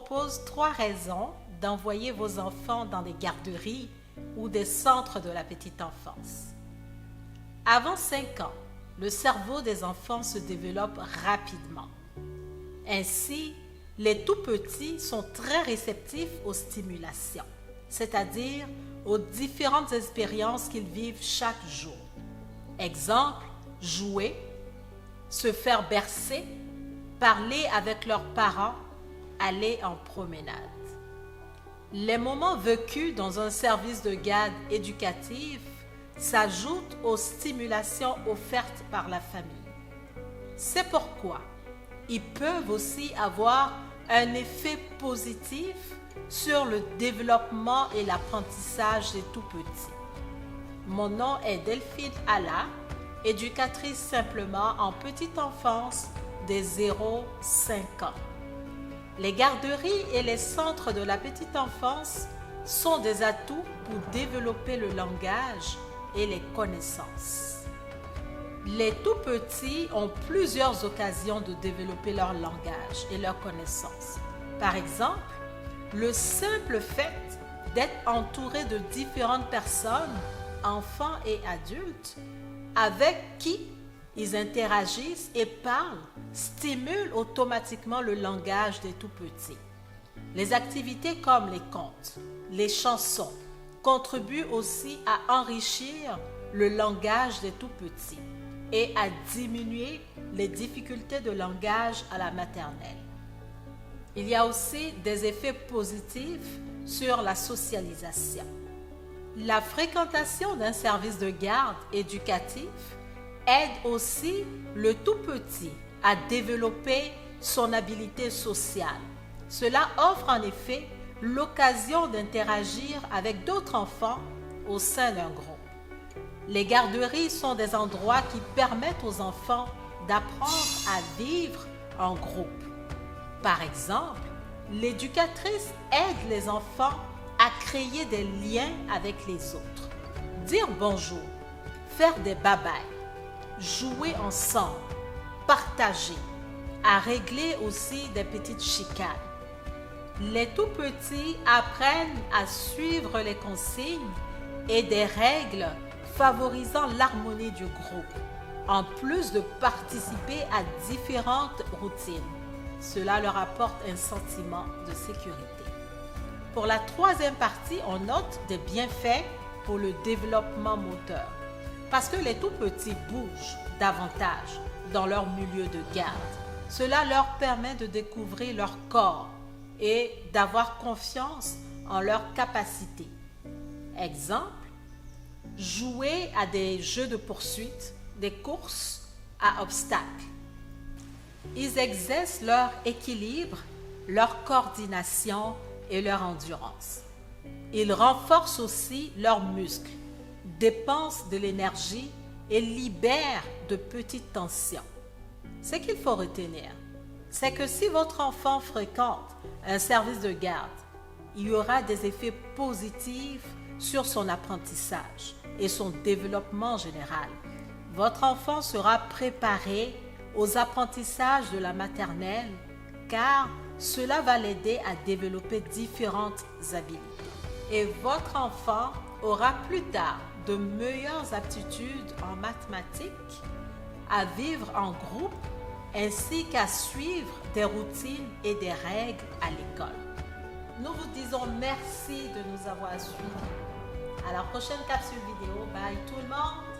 propose 3 raisons d'envoyer vos enfants dans des garderies ou des centres de la petite enfance. Avant 5 ans, le cerveau des enfants se développe rapidement. Ainsi, les tout-petits sont très réceptifs aux stimulations, c'est-à-dire aux différentes expériences qu'ils vivent chaque jour. Exemple, jouer, se faire bercer, parler avec leurs parents, aller en promenade. Les moments vécus dans un service de garde éducatif s'ajoutent aux stimulations offertes par la famille. C'est pourquoi ils peuvent aussi avoir un effet positif sur le développement et l'apprentissage des tout-petits. Mon nom est Delphine Alla, éducatrice simplement en petite enfance des 0-5 ans. Les garderies et les centres de la petite enfance sont des atouts pour développer le langage et les connaissances. Les tout-petits ont plusieurs occasions de développer leur langage et leurs connaissances. Par exemple, le simple fait d'être entouré de différentes personnes, enfants et adultes, avec qui ils interagissent et parlent, stimule automatiquement le langage des tout-petits. Les activités comme les contes, les chansons, contribuent aussi à enrichir le langage des tout-petits et à diminuer les difficultés de langage à la maternelle. Il y a aussi des effets positifs sur la socialisation. La fréquentation d'un service de garde éducatif aide aussi le tout-petit à développer son habileté sociale. Cela offre en effet l'occasion d'interagir avec d'autres enfants au sein d'un groupe. Les garderies sont des endroits qui permettent aux enfants d'apprendre à vivre en groupe. Par exemple, l'éducatrice aide les enfants à créer des liens avec les autres, dire bonjour, faire des babayes, jouer ensemble, partager, à régler aussi des petites chicanes. Les tout-petits apprennent à suivre les consignes et des règles favorisant l'harmonie du groupe, en plus de participer à différentes routines. Cela leur apporte un sentiment de sécurité. Pour la 3e partie, on note des bienfaits pour le développement moteur. Parce que les tout-petits bougent davantage dans leur milieu de garde. Cela leur permet de découvrir leur corps et d'avoir confiance en leurs capacités. Exemple, jouer à des jeux de poursuite, des courses à obstacles. Ils exercent leur équilibre, leur coordination et leur endurance. Ils renforcent aussi leurs muscles, dépensent de l'énergie et libèrent de petites tensions. Ce qu'il faut retenir, c'est que si votre enfant fréquente un service de garde, il y aura des effets positifs sur son apprentissage et son développement général. Votre enfant sera préparé aux apprentissages de la maternelle car cela va l'aider à développer différentes habiletés. Et votre enfant aura plus tard de meilleures aptitudes en mathématiques, à vivre en groupe, ainsi qu'à suivre des routines et des règles à l'école. Nous vous disons merci de nous avoir suivis. À la prochaine capsule vidéo. Bye tout le monde!